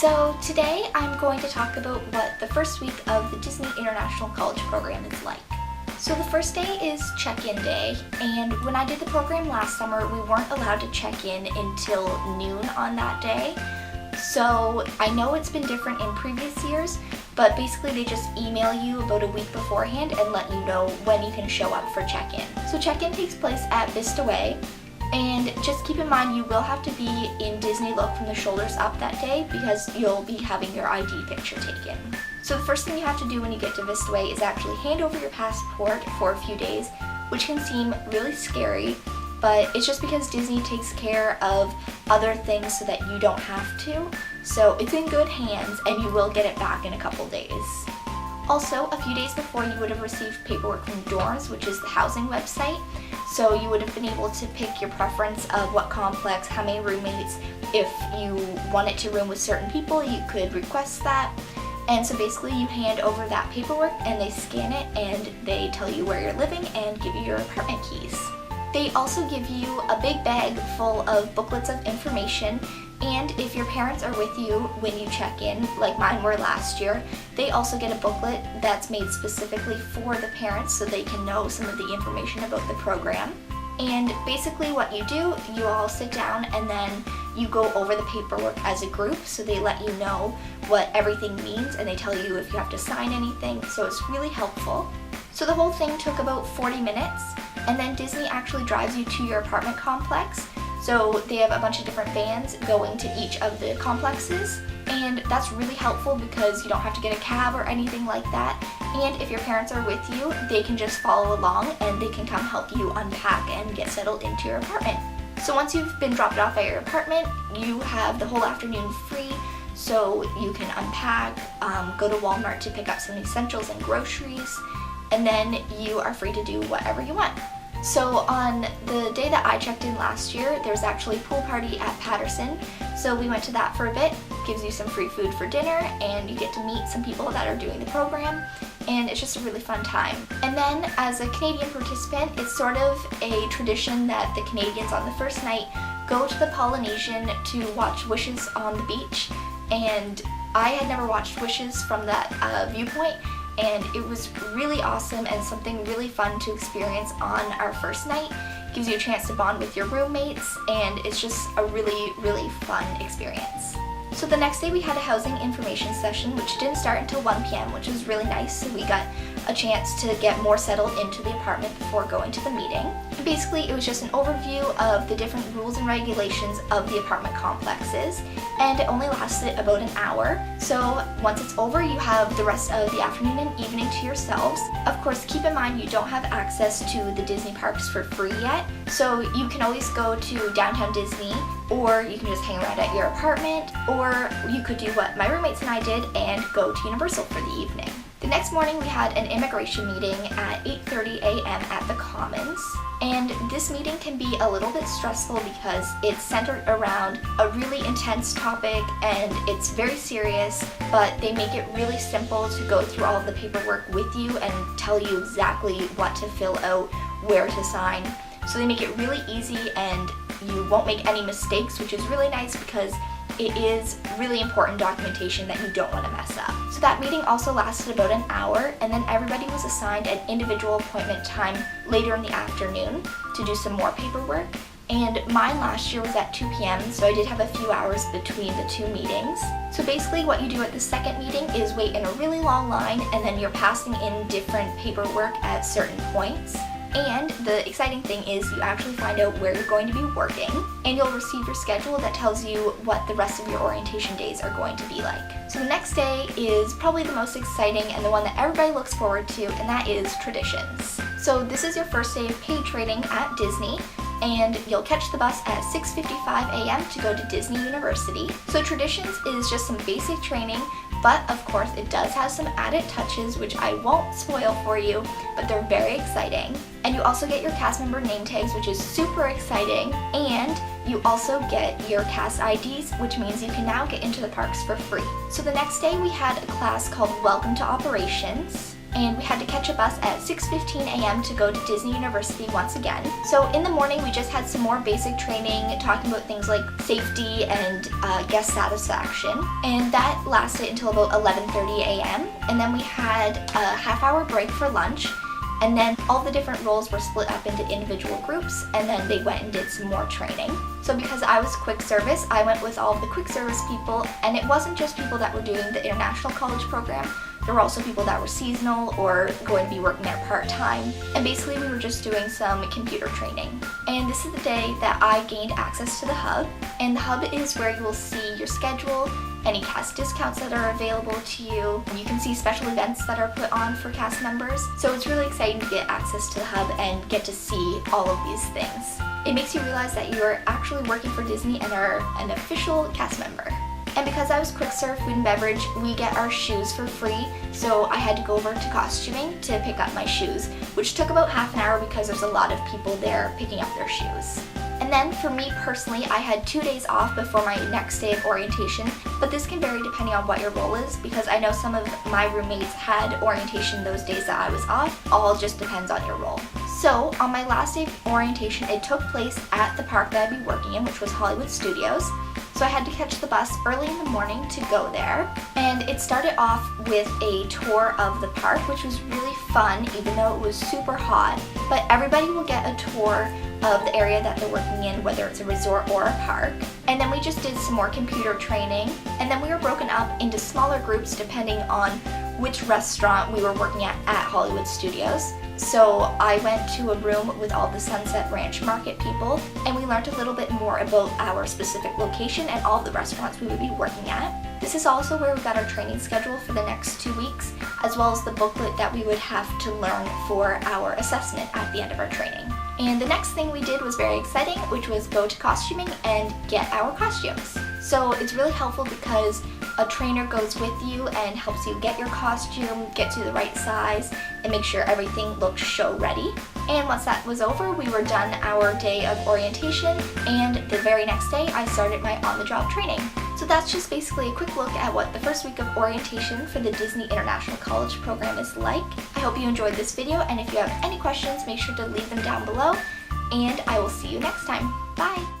So today I'm going to talk about what the first week of the Disney International College program is like. So the first day is check-in day, and when I did the program last summer, we weren't allowed to check in until noon on that day. So I know it's been different in previous years, but basically they just email you about a week beforehand and let you know when you can show up for check-in. So check-in takes place at Vista Way. And just keep in mind you will have to be in Disney look from the shoulders up that day because you'll be having your ID picture taken. So the first thing you have to do when you get to Vista Way is actually hand over your passport for a few days, which can seem really scary, but it's just because Disney takes care of other things so that you don't have to. So it's in good hands and you will get it back in a couple days. Also, a few days before you would have received paperwork from Dorms, which is the housing website. So you would have been able to pick your preference of what complex, how many roommates. If you wanted to room with certain people, you could request that. And so basically you hand over that paperwork and they scan it and they tell you where you're living and give you your apartment keys. They also give you a big bag full of booklets of information, and if your parents are with you when you check in, like mine were last year, they also get a booklet that's made specifically for the parents so they can know some of the information about the program. And basically what you do, you all sit down and then you go over the paperwork as a group, so they let you know what everything means and they tell you if you have to sign anything, so it's really helpful. So the whole thing took about 40 minutes, and then Disney actually drives you to your apartment complex. So they have a bunch of different vans going to each of the complexes, and that's really helpful because you don't have to get a cab or anything like that. And if your parents are with you, they can just follow along and they can come help you unpack and get settled into your apartment. So once you've been dropped off at your apartment, you have the whole afternoon free, so you can unpack, go to Walmart to pick up some essentials and groceries, and then you are free to do whatever you want. So on the day that I checked in last year, there's actually a pool party at Patterson. So we went to that for a bit, gives you some free food for dinner, and you get to meet some people that are doing the program, and it's just a really fun time. And then as a Canadian participant, it's sort of a tradition that the Canadians on the first night go to the Polynesian to watch Wishes on the beach, and I had never watched Wishes from that viewpoint, and it was really awesome and something really fun to experience on our first night. It gives you a chance to bond with your roommates, and it's just a really, really fun experience. So the next day we had a housing information session, which didn't start until 1 p.m., which was really nice, so we got a chance to get more settled into the apartment before going to the meeting. And basically it was just an overview of the different rules and regulations of the apartment complexes, and it only lasted about an hour. So once it's over, you have the rest of the afternoon and evening to yourselves. Of course, keep in mind you don't have access to the Disney parks for free yet, so you can always go to Downtown Disney, or you can just hang around at your apartment, or you could do what my roommates and I did and go to Universal for the evening. The next morning we had an immigration meeting at 8:30 a.m. at the Commons, and this meeting can be a little bit stressful because it's centered around a really intense topic and it's very serious, but they make it really simple to go through all of the paperwork with you and tell you exactly what to fill out, where to sign. So they make it really easy and you won't make any mistakes, which is really nice because it is really important documentation that you don't want to mess up. So that meeting also lasted about an hour, and then everybody was assigned an individual appointment time later in the afternoon to do some more paperwork. And mine last year was at 2 p.m., so I did have a few hours between the two meetings. So basically what you do at the second meeting is wait in a really long line, and then you're passing in different paperwork at certain points. And the exciting thing is you actually find out where you're going to be working, and you'll receive your schedule that tells you what the rest of your orientation days are going to be like. So the next day is probably the most exciting and the one that everybody looks forward to, and that is Traditions. So this is your first day of paid training at Disney, and you'll catch the bus at 6:55 a.m. to go to Disney University. So Traditions is just some basic training, but of course it does have some added touches which I won't spoil for you, but they're very exciting. And you also get your cast member name tags, which is super exciting, and you also get your cast IDs, which means you can now get into the parks for free. So the next day we had a class called Welcome to Operations, and we had to catch a bus at 6:15 a.m. to go to Disney University once again. So in the morning we just had some more basic training talking about things like safety and guest satisfaction, and that lasted until about 11:30 a.m. and then we had a half-hour break for lunch, and then all the different roles were split up into individual groups, and then they went and did some more training. So because I was quick service, I went with all of the quick service people, and it wasn't just people that were doing the International College program. There were also people that were seasonal or going to be working there part-time, and basically we were just doing some computer training. And this is the day that I gained access to the Hub, and the Hub is where you will see your schedule, any cast discounts that are available to you, and you can see special events that are put on for cast members. So it's really exciting to get access to the Hub and get to see all of these things. It makes you realize that you're actually working for Disney and are an official cast member. And because I was quick serve food and beverage, we get our shoes for free, so I had to go over to costuming to pick up my shoes, which took about half an hour because there's a lot of people there picking up their shoes. And then for me personally, I had 2 days off before my next day of orientation, but this can vary depending on what your role is, because I know some of my roommates had orientation those days that I was off. All just depends on your role. So on my last day of orientation, it took place at the park that I'd be working in, which was Hollywood Studios. So I had to catch the bus early in the morning to go there, and it started off with a tour of the park, which was really fun even though it was super hot. But everybody will get a tour of the area that they're working in, whether it's a resort or a park. And then we just did some more computer training, and then we were broken up into smaller groups depending on which restaurant we were working at Hollywood Studios. So I went to a room with all the Sunset Ranch Market people, and we learned a little bit more about our specific location and all the restaurants we would be working at. This is also where we got our training schedule for the next 2 weeks, as well as the booklet that we would have to learn for our assessment at the end of our training. And the next thing we did was very exciting, which was go to costuming and get our costumes. So it's really helpful because a trainer goes with you and helps you get your costume, get to the right size, and make sure everything looks show ready. And once that was over, we were done our day of orientation, and the very next day I started my on-the-job training. So that's just basically a quick look at what the first week of orientation for the Disney International College program is like. I hope you enjoyed this video, and if you have any questions, make sure to leave them down below, and I will see you next time. Bye!